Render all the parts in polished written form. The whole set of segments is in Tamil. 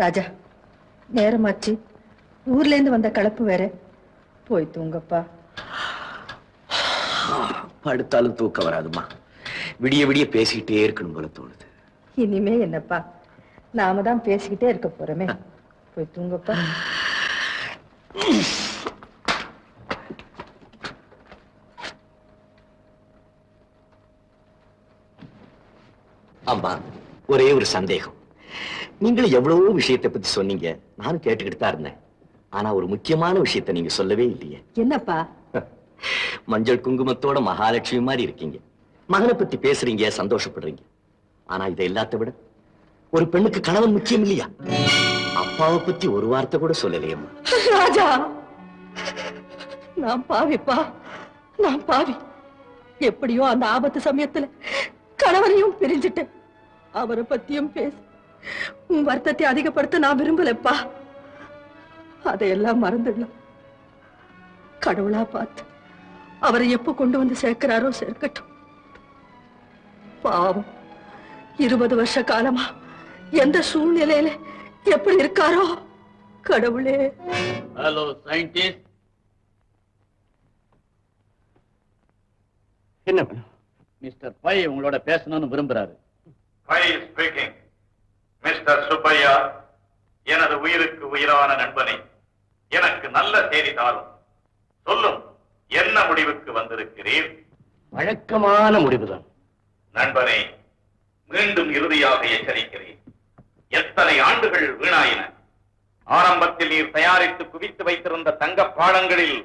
ராஜா, நேரமாச்சு. ஊர்ல இருந்து வந்த கலப்பு வேற. போய் தூங்கப்பா. படுத்தாலும் தூக்கம் வராதுமா. விடிய விடிய பேசிக்கிட்டே இருக்கணும் போல தோணுது. இனிமே என்னப்பா, நாம தான் பேசிக்கிட்டே இருக்க போறோமே. போய் தூங்கப்பா. ஆமா, ஒரே ஒரு சந்தேகம். நீங்களும் எவ்வளவோ விஷயத்தை பத்தி சொன்னீங்க, நானும் கேட்டுக்கிட்டு தான் இருந்தேன். ஆனா ஒரு முக்கியமான விஷயத்தை நீங்க சொல்லவே இல்லையே. என்னப்பா? மஞ்சள் குங்குமத்தோட மகாலட்சுமி மாதிரி இருக்கீங்க. மகனை பத்தி பேசுறீங்க, சந்தோஷப்படுறீங்க. ஆனா இதை எல்லாத்த விட ஒரு பெண்ணுக்கு கணவன் முக்கியம் இல்லையா? அப்பாவை பத்தி ஒரு வார்த்தை கூட சொல்லலையம்மா. ராஜா, நான் பாவிப்பா, நான் பாவி. எப்படியோ அந்த ஆபத்து சமயத்துல கணவனையும் பிரிஞ்சிட்டேன். அவரை பத்தியும் பேச உன் வருத்தத்தை அதிகப்படுத்த நான் விரும்பலப்பா. அதையெல்லாம் மறந்துடலாம். கடவுளா பார்த்து அவரை எப்ப கொண்டு வந்து சேர்க்கிறாரோ சேர்க்கட்டும். பாவம், 20 வருஷ காலமா எந்த சூழ்நிலையில எப்படி இருக்காரோ கடவுளே. Hello scientist. என்ன மிஸ்டர் பை உங்களோட பேசணும்னு விரும்புறாரு. பை ஸ்பீக்கிங். மிஸ்டர் சுப்பையா, எனது உயிருக்கு உயிரான நண்பனை, எனக்கு நல்ல செய்தி தாரும். சொல்லும், என்ன முடிவுக்கு வந்திருக்கிறீர்? வழக்கமான முடிவுதான். நண்பனே, மீண்டும் இறுதியாக எச்சரிக்கிறேன். எத்தனை ஆண்டுகள் வீணாயின. ஆரம்பத்தில் நீர் தயாரித்து குவித்து வைத்திருந்த தங்க பாடங்களில்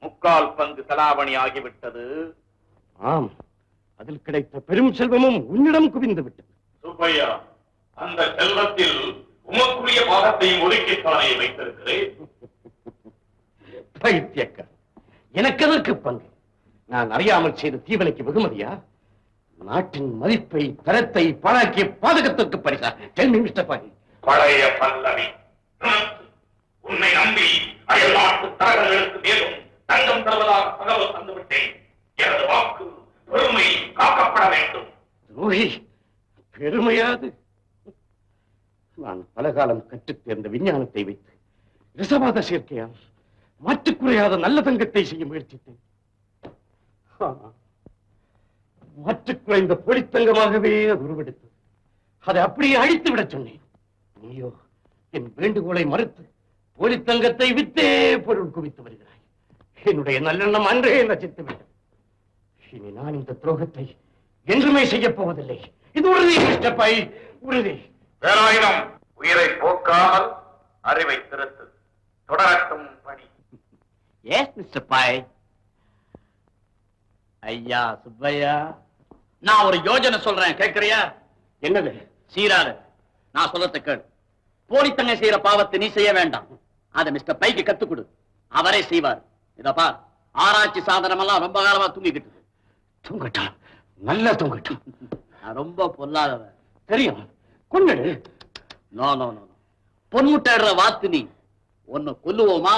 3/4 பங்கு செலாவணி ஆகிவிட்டது. ஆம், அதில் கிடைத்த பெரும் செல்வமும் உன்னிடம் குவிந்து விட்டது. சுப்பையா, அந்த செல்வத்தில் உமக்குரிய பாகத்தையும் ஒதுக்கித்தானே வைத்திருக்கிறேன். பைத்தியக்கார, எனக்கு எதற்கு பங்கு? நான் அறியாமல் செய்த தீவனைக்கு வெகுமதியா? நாட்டின் மதிப்பை, தரத்தை பாழாக்கிய பாதகத்திற்கு பரிசா? மிஸ்டர் பாய். பழைய பல்லவி. உன்னை நம்பி அயல்நாட்டு தரகர்களுக்கு மேலும் தங்கம் தருவதாக தகவல் தந்துவிட்டேன். எனது வாக்கு பெருமை காக்கப்பட வேண்டும். துரோகி, பெருமையாது? நான் பலகாலம் கற்றுத் தேர்ந்த விஞ்ஞானத்தை வைத்து ரிசவாத சேர்க்கையால் மாற்றுக்குறையாத நல்ல தங்கத்தை செய்ய முயற்சித்தேன். மாற்றுக்குறைந்த பொலித்தங்கமாகவே அது உருவெடுத்தது. அதை அப்படியே அழித்து விட சொன்னேன். நீயோ என் வேண்டுகோளை மறுத்து பொலித்தங்கத்தை வித்தே பொருள் குவித்து வருகிறாய். என்னுடைய நல்லெண்ணம் அன்றே நசித்து விட்டது. இனி நான் இந்த துரோகத்தை என்றுமே செய்யப் போவதில்லை. இது உறுதி மிஸ்டர் பை, உறுதி. வேலாயுதம், உயிரை போக்காமல் அறிவை திருத்து. தொடரட்டும் பணி. எஸ் மிஸ்டர் பாய். ஐயா சுப்பையா, நான் ஒரு யோஜனை சொல்றேன், கேட்கறியா? என்னது? சீராத, நான் சொல்லத்தை கேளு. போலித்தங்க செய்யற பாவத்தை நீ செய்ய வேண்டாம். அதை மிஸ்டர் பைக்கு கத்துக் கொடு, அவரே செய்வார். இதப்பா, ஆராய்ச்சி சாதனம் எல்லாம் ரொம்ப காலமா தூங்கிக்கிட்டு. தூங்கட்டும், நல்லா தூங்கட்டும். ரொம்ப பொல்லாதவன் தெரியும். கொண்டு நோ நோ நோ, பொன்முட்டைடுற வாத்து நீ. உன்னை கொல்லுவோமா,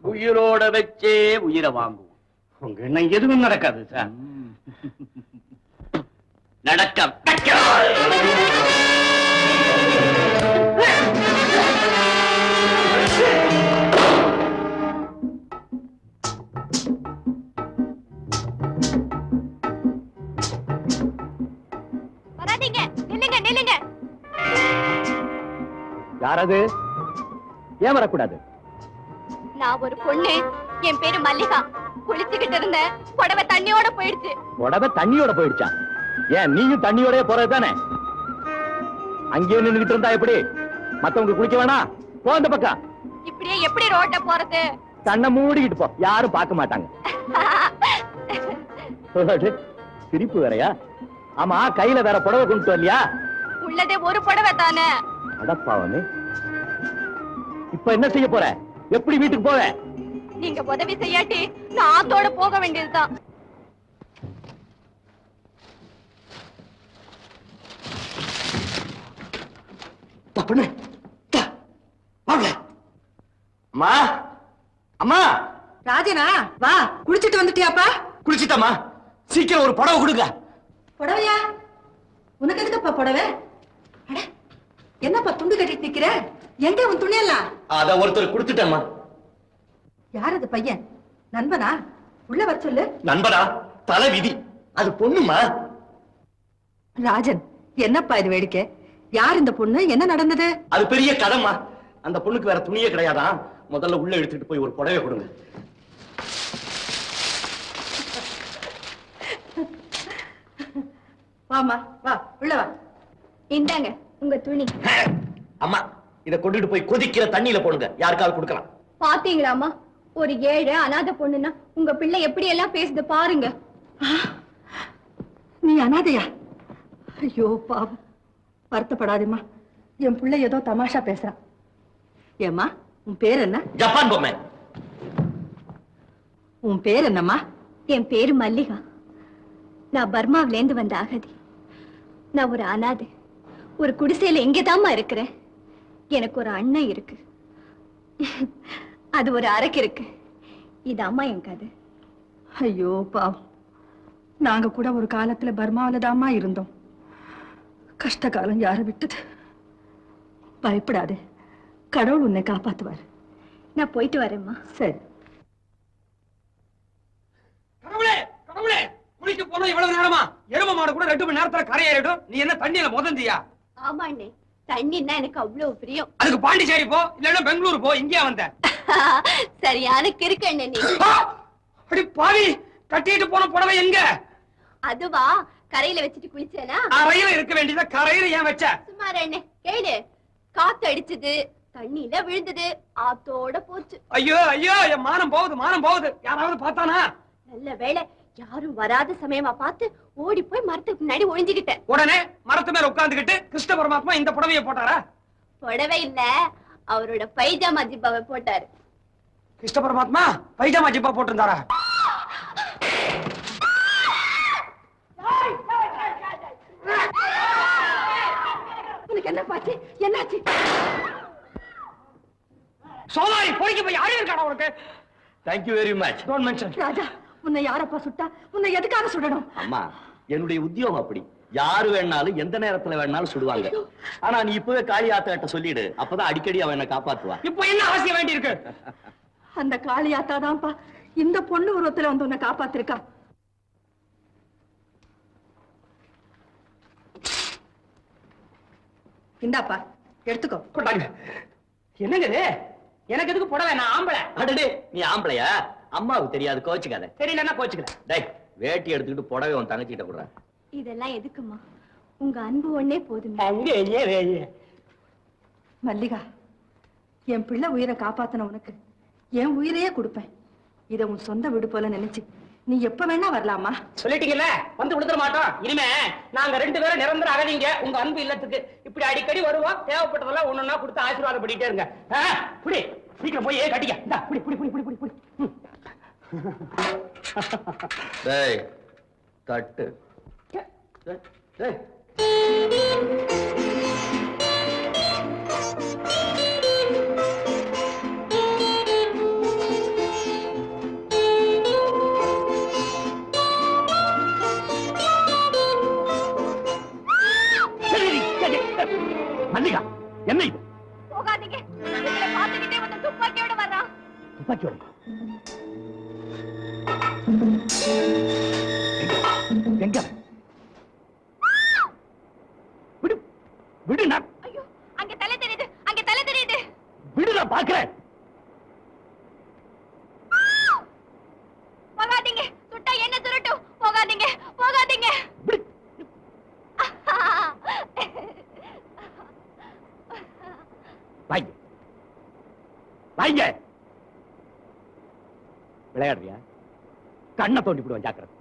உயிரோட வச்சே உயிரை வாங்குவோம். உங்க எண்ணம் எதுவும் நடக்காது சார். நடக்க வராதீங்க, நில்லுங்க நில்லுங்க. யாரது? ஏன் வரக்கூடாது? நான் ஒரு பொண்ணு, என் பேரு மல்லிகா. குளிச்சுக்கிட்டு இருந்தேன், புடவை தண்ணியோட போயிடுச்சு. உடம்பு தண்ணியோட போயிடுச்சா? ஏன் நீயும் தண்ணியோட போறது தானே? அங்கேயே நின்றுகிட்டு இருந்தா எப்படி? மத்தவங்க குளிக்க வேணாம், போ அந்த பக்கம். இப்படியே எப்படி ரோட்ட போறது? கண்ணை மூடிக்கிட்டு போ, யாரும் பார்க்க மாட்டாங்க. சிரிப்பு வேறையா? ஆமா, கையில வேற புடவை கொண்டு வரலையா? உள்ளதே ஒரு புடவை தானே. அடப்பாவமே, இப்ப என்ன செய்ய போற? எப்படி வீட்டுக்கு போவ? நீங்க உதவி செய்யாட்டி நான் ஆத்தோட போக வேண்டியதுதான். அம்மா, அம்மா. ராஜனா, வா. குளிச்சிட்டு வந்துட்டியாப்பா? குளிச்சிட்டம்மா, சீக்கிரம் ஒரு புடவை கொடுங்க. புடவையா? உனக்கு எதுக்குப்பா புடவை? என்னப்பா துண்டு கட்டிட்டு நிக்கிற? எங்க உன் துணியெல்லாம்? அத ஒருத்தர் கொடுத்துட்டேம்மா. யார் அது பையன்? நண்பனா? உள்ள வர சொல்லு. நண்பரா? தலை விதி. அது பொண்ணுமா? ராஜன், என்னப்பா இது வேடிக்கை? யார் இந்த பொண்ணு? என்ன நடந்தது? அது பெரிய கதைமா. அந்த பொண்ணுக்கு வேற துணியே கிடையாதான். முதல்ல உள்ள எடுத்துட்டு போய் ஒரு புடவை கொடுங்க. வாமா, வா உள்ள வா. இந்தாங்க உங்க துணி. அம்மா, இத கொண்டுட்டு போய் கொதிக்கிற தண்ணியில போடுங்க. யாருக்காவது கொடுக்கலாம். பாத்தீங்களாமா, ஒரு ஏழை அனாதை பொண்ணுன்னா உங்க பிள்ளை எப்படி எல்லாம் பேசுது பாருங்க. நீ அனாதையா? ஐயோ பாவம், வருத்தப்படாதேம்மா. என் பிள்ளை ஏதோ தமாஷா பேசுறான். ஏம்மா, உன் பேர் என்ன? ஜப்பான் பொம்மை. உன் பேர் என்னம்மா? என் பேரு மல்லிகா. நான் பர்மாவிலேந்து வந்த அகதி. நான் ஒரு அனாதை. ஒரு குடிசையில எங்கேதாம்மா இருக்கிறேன். எனக்கு ஒரு அண்ணன் இருக்கு. அது ஒரு அறைக்கு இருக்கு. இது அம்மா என் கதை. ஐயோ பாவம், நாங்க கூட ஒரு காலத்துல பர்மாவில தாம்மா இருந்தோம். கஷ்ட காலம் யார விட்டது. பயப்படாதே, கடவுள் உன்னை காப்பாத்துவார். நான் போயிட்டு வரேம்மா. சரி. கடவுளே, கடவுளே, குளிக்க போனா இவ்வளவு நேரமா? எரும மாடு கூட 2 மணி நேரத்துல கரையேறிடும். நீ என்ன தண்ணியில முதந்தியா? ஆமா அண்ணே, தண்ணின்னா எனக்கு அவ்வளவு பிரியம். அதுக்கு பாண்டிச்சேரி போ, இல்லன்னா பெங்களூர் போ. இங்கே வந்த சரியான கிறுக்கு அண்ணே நீ. அடி பாவி, கட்டிட்டு போன புடவை எங்க? அதுவா, கரையில வச்சுட்டு குளிச்சேனா? அறையில இருக்க வேண்டியத கரையில ஏன் வச்ச? சுமார் அண்ணே, கேளு. காத்து அடிச்சது, தண்ணியில விழுந்தது, ஆத்தோட போச்சு. ஐயோ ஐயோ, என் மானம் போகுது, மானம் போகுது. யாராவது பார்த்தானா? நல்ல வேளை, யாரும் வராத சமயமா பார்த்து ஓடி போய் மரத்துக்கு முன்னாடி ஒளிஞ்சுக்கிட்டேன். உடனே மரத்து மேல உட்கார்ந்துகிட்டு கிருஷ்ண பரமாத்மா இந்த புடவையை போட்டாரா? புடவை இல்ல, அவரோட பைஜாமா ஜிப்பாவை போட்டாரு. கிருஷ்ண பரமாத்மா பைஜாமா ஜிப்பா போட்டிருந்தாரா? உனக்கு என்ன பாச்சு? என்னாச்சு? சோதாரி பொறிக்கு போய் யாரும் இருக்காடா உனக்கு? Thank you very much. Don't mention. Raja, உன்னை யாரப்பா சுட்டா? உன்னை எதுக்காக சுடணும்? அம்மா, என்னுடைய உத்தியோகம் அப்படி. யாரு வேணாலும் எந்த நேரத்துல வேணாலும் சுடுவாங்க. ஆனா நீ இப்பவே காளியாத்தாட்ட சொல்லிடு. அப்பதான் அடிக்கடி அவன் என்ன காப்பாத்துவா. இப்போ என்ன அவசியம் வேண்டி இருக்கு? அந்த காளியாத்தாதான்ப்பா இந்த பொண்ணு உருவத்துல வந்து உன்னை காப்பாத்திருக்கா. இந்தாப்பா, எடுத்துக்கோ. கொண்டாங்க. என்னங்க இது? எனக்கு எதுக்கு புடவை? நான் ஆம்பளை. அடடே, நீ ஆம்பளையா? அம்மாவுக்கு தெரியாது, கோச்சுக்காத. தெரியலன்னா கோச்சுக்கிறேன். டேய், வேட்டி எடுத்துக்கிட்டு புடவை உன் தங்கச்சிட்ட கொடுற. இதெல்லாம் எதுக்குமா? உங்க அன்பு ஒண்ணே போதுமே. அங்கே மல்லிகா, என் பிள்ளை உயிரை காப்பாத்தின உனக்கு என் உயிரையே கொடுப்பேன். இதை உன் சொந்த வீடு போல நினைச்சு நீ எப்ப வேணா வரலாமா? சொல்லிட்டீங்கல்ல, வந்து விழுந்துட மாட்டோம். இனிமே நாங்க 2 பேரும் நிரந்தர அகதிங்க உங்க அன்பு இல்லத்துக்கு. இப்படி அடிக்கடி வருவோம். தேவைப்பட்டதெல்லாம் ஒன்னொன்னா கொடுத்து ஆசீர்வாதம் பண்ணிட்டே இருங்க. புடி, சீக்கிரம் போய் கட்டிக்க. இந்தா, புடி புடி புடி புடி புடி புடி. டேய், கட்டு. டேய். மல்லிகா, என்ன இது? போகாதீங்க, உங்களை பார்த்துக்கிட்டே வந்து துப்பாக்கியோட வர்றான். துப்பாக்கியோட? எங்க? விடு, விடு. ஐயோ, அங்க தலை தெரியுது, அங்க தலை தெரியுது. விடு, நான் பாக்குறேன். போகாதீங்க, சுட்டா என்ன சுரட்டும். போகாதீங்க, போகாதீங்க. விடு. வாங்க, வாங்க. விளையாடுறியா? கண்ணை தோண்டி விடுவேன், ஜாக்கிரதை.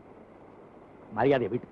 மரியாதையை வீட்டு